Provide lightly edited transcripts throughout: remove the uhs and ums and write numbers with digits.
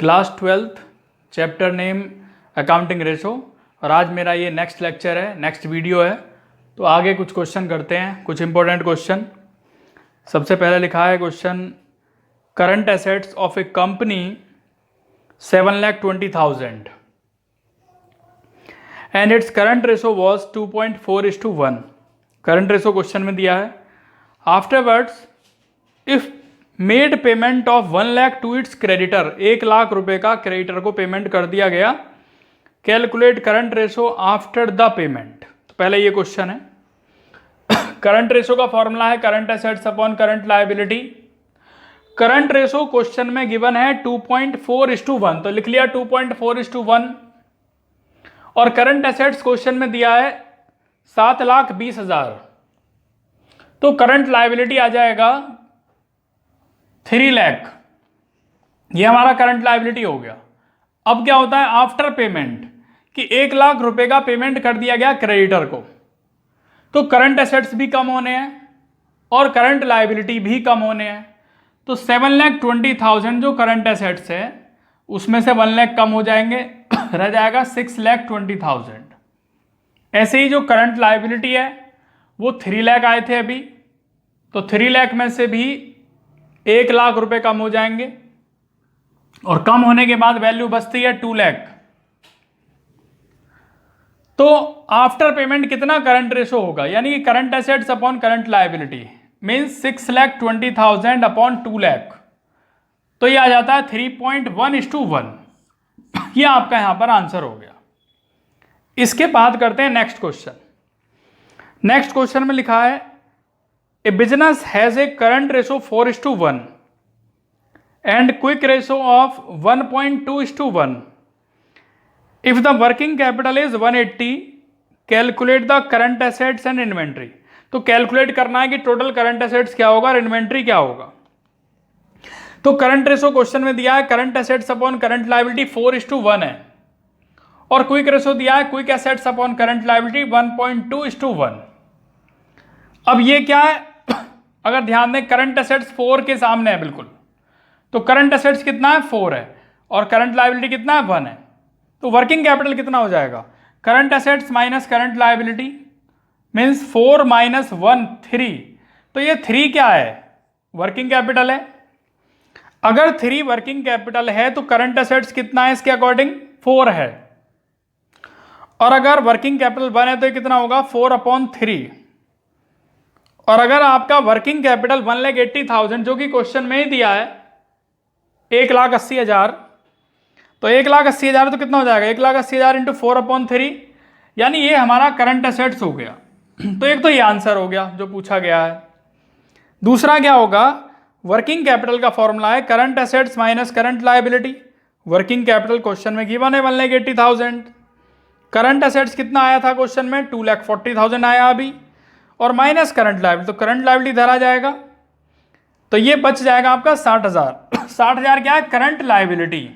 Class 12th chapter name accounting ratio. और आज मेरा ये नेक्स्ट लेक्चर है, नेक्स्ट वीडियो है। तो आगे कुछ क्वेश्चन करते हैं, कुछ इंपॉर्टेंट क्वेश्चन। सबसे पहले लिखा है question, current assets of a company 7,20,000 and its current ratio was 2.4:1। Current ratio question में दिया है। Afterwards if made payment of 1 lakh to its creditor, 1 lakh रुपए का क्रेडिटर को पेमेंट कर दिया गया। Calculate current ratio after the payment. तो पहले ये क्वेश्चन है। करंट रेशो का फॉर्मूला है current assets upon current liability. Current ratio question में गिवन है 2.4:1, तो लिख लिया 2.4:1। और करंट एसेट्स क्वेश्चन में दिया है 7,20,000, तो करंट लायबिलिटी आ जाएगा 3 लाख। ये हमारा करंट लायबिलिटी हो गया। अब क्या होता है आफ्टर पेमेंट, कि 1 लाख रुपए का पेमेंट कर दिया गया क्रेडिटर को, तो करंट एसेट्स भी कम होने हैं और करंट लायबिलिटी भी कम होने हैं। तो 7,20,000 जो करंट एसेट्स है उसमें से 1 लाख कम हो जाएंगे, रह जाएगा 6,20,000। ऐसे ही जो करंट लायबिलिटी है वो 3 लाख आए थे अभी, तो 3 लाख में से भी 1 लाख रुपए कम हो जाएंगे और कम होने के बाद वैल्यू बचती है 2 लाख। तो आफ्टर पेमेंट कितना करंट रेशो होगा, यानी कि current assets upon current liability means 6,20,000 upon 2 lakh. तो ये आ जाता है 3.1:1। ये आपका यहां पर आंसर हो गया। इसके बाद करते हैं नेक्स्ट क्वेश्चन। नेक्स्ट क्वेश्चन में लिखा है a business has a current ratio 4:1 and quick ratio of 1.2:1। If the working capital is 180, calculate the current assets and inventory. तो कैलकुलेट करना है कि टोटल करंट एसेट्स क्या होगा और इन्वेंट्री क्या होगा। तो करंट रेशो क्वेश्चन में दिया है current assets upon current liability 4:1 है, और क्विक रेशो दिया है quick assets upon current liability 1.2:1। अब ये क्या है, अगर ध्यान दें करंट एसेट्स 4 के सामने है बिल्कुल, तो करंट एसेट्स कितना है 4 है और करंट लायबिलिटी कितना है 1 है। तो वर्किंग कैपिटल कितना हो जाएगा, current assets minus current liability means 4 - 1 3। तो ये 3 क्या है, वर्किंग कैपिटल है। अगर 3 वर्किंग कैपिटल है तो करंट एसेट्स कितना है इसके अकॉर्डिंग 4 है, और अगर वर्किंग कैपिटल 1 है तो ये कितना होगा 4/3। और अगर आपका वर्किंग कैपिटल 1,80,000 जो कि क्वेश्चन में ही दिया है 1,80,000, तो 1,80,000 तो कितना हो जाएगा 1,80,000 × 4/3, यानी ये हमारा करंट एसेट्स हो गया। तो एक तो ये आंसर हो गया जो पूछा गया है। दूसरा क्या होगा, वर्किंग कैपिटल का फॉर्मूला है current assets minus current liability. Working capital question में गिवन है 1,80,000। करंट एसेट्स कितना आया था क्वेश्चन में 2,40,000 आया अभी, और माइनस करंट लायबिलिटी, तो करंट लायबिलिटी धरा जाएगा, तो ये बच जाएगा आपका 60,000। 60,000 क्या है करंट लायबिलिटी।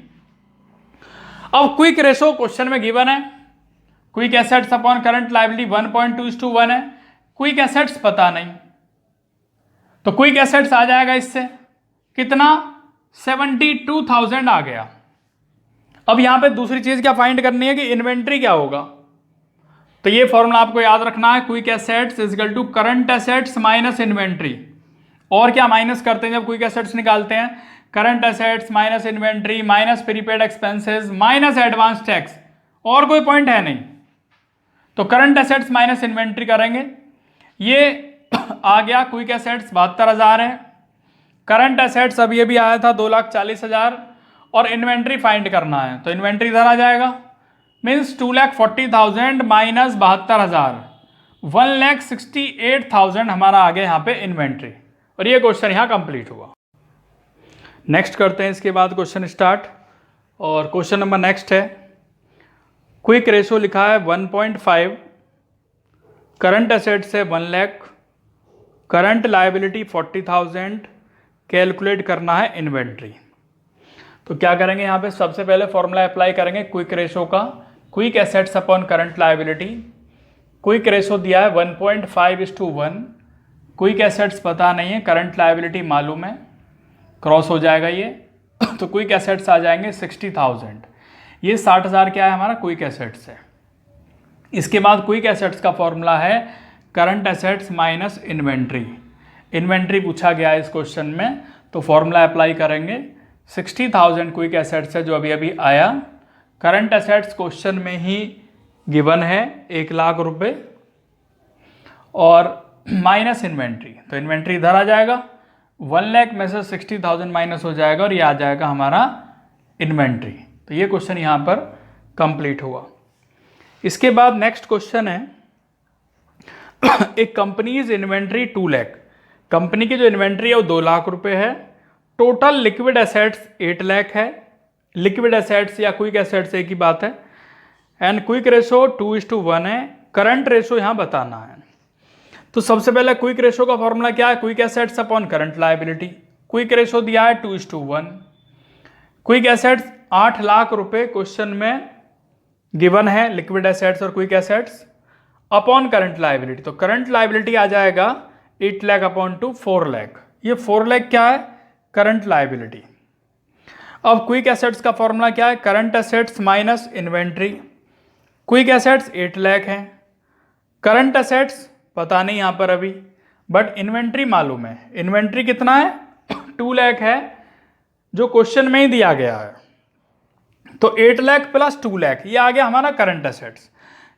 अब क्विक रेशो क्वेश्चन में गिवन है quick assets upon current liability 1.2:1 है। क्विक एसेट्स पता नहीं, तो क्विक एसेट्स आ जाएगा इससे कितना 72,000 आ गया। अब यहां पे दूसरी चीज क्या फाइंड करनी है कि इन्वेंट्री क्या होगा। तो ये फॉर्मूला आपको याद रखना है, quick assets is equal to current assets minus inventory. और क्या माइनस करते हैं जब क्विक एसेट्स निकालते हैं, current assets minus inventory minus prepaid expenses minus advance tax, और कोई पॉइंट है नहीं। तो करंट एसेट्स माइनस इन्वेंट्री करेंगे, ये आ गया क्विक एसेट्स 72,000 है। करंट एसेट्स अब ये भी आया था 2,40,000, और इन्वेंट्री फाइंड करना है, तो इन्वेंट्री इधर आ जाएगा मीन्स 2,40,000 माइनस 72,000, 1,68,000 हमारा आ गया यहाँ पे इन्वेंट्री। और ये क्वेश्चन यहाँ कंप्लीट हुआ। नेक्स्ट करते हैं इसके बाद क्वेश्चन स्टार्ट, और क्वेश्चन नंबर नेक्स्ट है क्विक रेशो लिखा है 1.5, करंट एसेट्स है 1 लाख, करंट लायबिलिटी 40,000, कैलकुलेट करना है इन्वेंट्री। तो क्या करेंगे यहाँ पे, सबसे पहले फॉर्मूला अप्लाई करेंगे क्विक रेशो का, quick assets upon current liability. Quick ratio दिया है 1.5:1, क्विक एसेट्स पता नहीं है, करंट लायबिलिटी मालूम है, क्रॉस हो जाएगा ये। तो क्विक एसेट्स आ जाएंगे 60,000। ये 60,000 क्या है हमारा क्विक एसेट्स है। इसके बाद क्विक एसेट्स का फॉर्मूला है current assets minus inventory. Inventory पूछा गया है इस क्वेश्चन में, तो फॉर्मूला अप्लाई करेंगे। 60,000 क्विक एसेट्स है जो अभी अभी आया। करंट एसेट्स क्वेश्चन में ही गिवन है 1,00,000 रुपये, और माइनस इन्वेंट्री, तो इन्वेंट्री इधर आ जाएगा। 1,00,000 में से 60,000 माइनस हो जाएगा और ये आ जाएगा हमारा इन्वेंट्री। तो ये क्वेश्चन यहाँ पर कंप्लीट हुआ। इसके बाद नेक्स्ट क्वेश्चन है एक कंपनीज इन्वेंट्री 2,00,000। कंपनी की जो इन्वेंट्री है वो 2,00,000 रुपये है। टोटल लिक्विड एसेट्स 8,00,000 है। लिक्विड एसेट्स या क्विक एसेट्स एक ही बात है। एंड क्विक रेशो 2:1 है। करंट रेशो यहाँ बताना है। तो सबसे पहले क्विक रेशो का फॉर्मूला क्या है, quick assets upon current liability. Quick ratio दिया है 2:1। क्विक एसेट्स 8,00,000 रुपये क्वेश्चन में गिवन है, लिक्विड एसेट्स और quick assets, upon current liability. तो करंट लायबिलिटी आ जाएगा 8,00,000 अपॉन 2 4,00,000। ये 4,00,000 क्या है, करंट लायबिलिटी। अब क्विक एसेट्स का फॉर्मूला क्या है, current assets minus inventory. Quick assets 8,00,000 है। करंट एसेट्स पता नहीं यहाँ पर अभी, बट इन्वेंट्री मालूम है। इन्वेंट्री कितना है 2,00,000 है, जो क्वेश्चन में ही दिया गया है। तो 8,00,000 प्लस 2,00,000 ये आ गया हमारा करंट एसेट्स,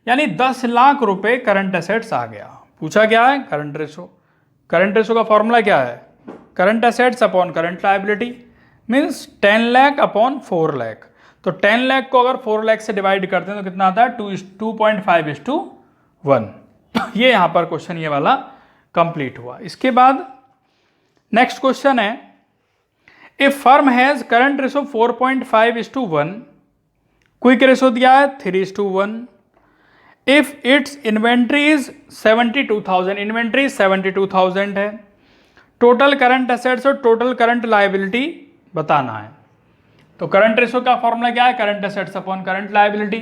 यानी 10,00,000 रुपये करंट एसेट्स आ गया। पूछा क्या है करंट रेशो। करंट रेशो का फॉर्मूला क्या है, current assets upon current liability, means 10,00,000 upon 4,00,000। तो 10,00,000 को अगर 4,00,000 से डिवाइड करते हैं तो कितना आता है 2.5:1। ये यहाँ पर क्वेश्चन ये वाला कंप्लीट हुआ। इसके बाद नेक्स्ट क्वेश्चन है, a firm has current ratio 4.5:1, quick ratio दिया है 3:1। If its inventory is 72,000, inventory 72,000 है। टोटल करंट एसेट्स और टोटल करंट लायबिलिटी बताना है। तो करंट रेशो का फॉर्मूला क्या है, current assets upon current liability.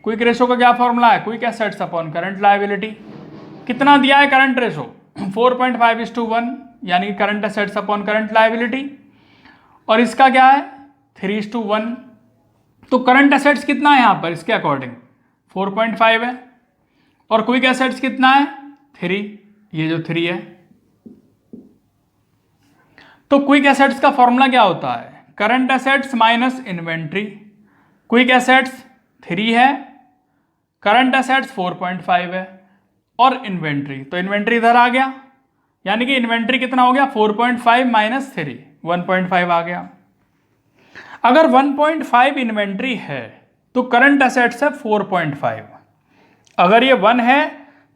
Quick ratio का क्या फॉर्मूला है, quick assets upon current liability. कितना दिया है करंट रेशो 4.5:1, यानी current assets upon current liability, और इसका क्या है 3:1। तो करंट एसेट्स कितना है यहाँ पर इसके अकॉर्डिंग 4.5 है, और क्विक एसेट्स कितना है 3, ये जो 3 है। तो क्विक एसेट्स का फॉर्मूला क्या होता है, current assets minus inventory. Quick assets 3 है, करंट एसेट्स 4.5 है, और इन्वेंट्री, तो इन्वेंट्री इधर आ गया, यानी कि इन्वेंट्री कितना हो गया 4.5 माइनस 3, 1.5 आ गया। अगर 1.5 इन्वेंट्री है तो करंट एसेट्स है 4.5। अगर ये 1 है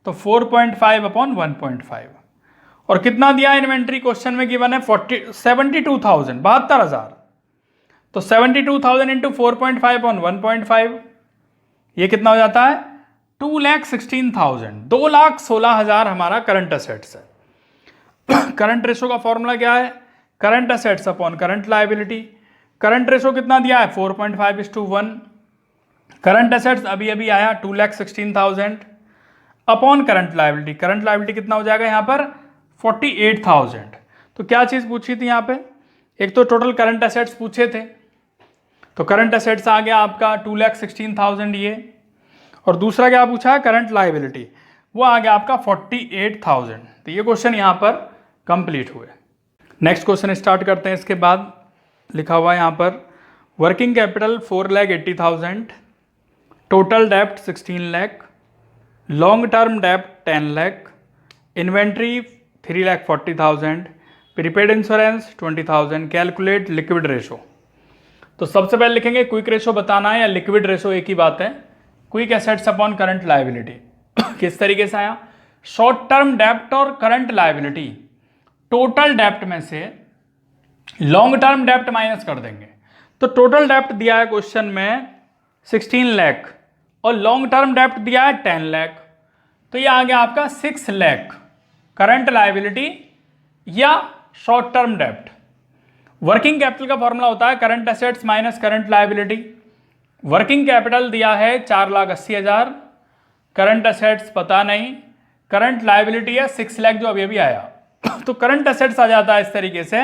तो 4.5 अपॉन 1.5। और कितना दिया इन्वेंट्री क्वेश्चन में गिवन है 72,000, 72,000। तो 72,000 इंटू 4.5 अपॉन 1.5, ये कितना हो जाता है 2,16,000, 2,16,000 हमारा करंट एसेट्स है। करंट रेशो का फॉर्मूला क्या है, current assets upon current liability. Current ratio कितना दिया है 4.5:1। करंट एसेट्स अभी अभी आया 2,16,000 upon current liability. Current liability कितना हो जाएगा यहाँ पर 48,000। तो क्या चीज़ पूछी थी यहाँ पे, एक तो टोटल करंट एसेट्स पूछे थे, तो करंट एसेट्स आ गया आपका 2,16,000 ये, और दूसरा क्या पूछा है करंट लायबिलिटी, वो आ गया आपका 48,000। तो ये क्वेश्चन यहाँ पर कंप्लीट हुए। नेक्स्ट क्वेश्चन स्टार्ट करते हैं। इसके बाद लिखा हुआ है यहाँ पर वर्किंग कैपिटल 4,80,000, टोटल डेप्ट 16,00,000, लॉन्ग टर्म डेप्ट 10,00,000, inventory 3,40,000, prepaid insurance 20,000। Calculate liquid ratio. तो सबसे पहले लिखेंगे क्विक रेशो बताना है या लिक्विड रेशो एक ही बात है। Quick assets upon current liability किस तरीके से आया, शॉर्ट टर्म डेप्ट और करंट लायबिलिटी, टोटल डेप्ट में से लॉन्ग टर्म डेप्ट माइनस कर देंगे। तो टोटल डेप्ट दिया है क्वेश्चन में 16,00,000 और लॉन्ग टर्म डेप्ट दिया है 10,00,000, तो ये आ गया आपका 6,00,000 करंट लायबिलिटी या शॉर्ट टर्म डेप्ट। वर्किंग कैपिटल का फॉर्मूला होता है current assets minus current liability. Working capital दिया है 4,80,000, करंट एसेट्स पता नहीं, करंट लायबिलिटी है 6,00,000 जो अभी अभी आया। तो करंट एसेट्स आ जाता है इस तरीके से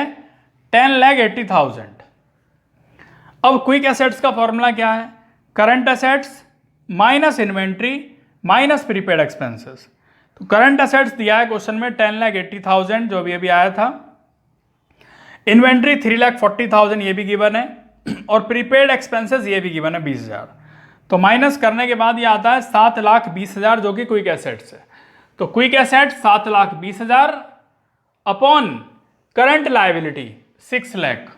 10,80,000 अब क्विक एसेट्स का फॉर्मूला क्या है? Current assets minus inventory minus prepaid expenses. तो करंट एसेट्स दिया है क्वेश्चन में 10,80,000 जो अभी आया था, इन्वेंट्री 3,40,000 ये भी गिवन है, और प्रीपेड एक्सपेंसेस ये भी गिवन है 20,000। तो माइनस करने के बाद ये आता है 7,20,000 जो कि क्विक एसेट्स है। तो quick assets 7,20,000 upon current liability 6 lakh,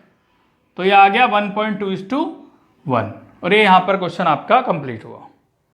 तो ये आ गया 1.2:1, और ये यहाँ पर क्वेश्चन आपका कंप्लीट हुआ।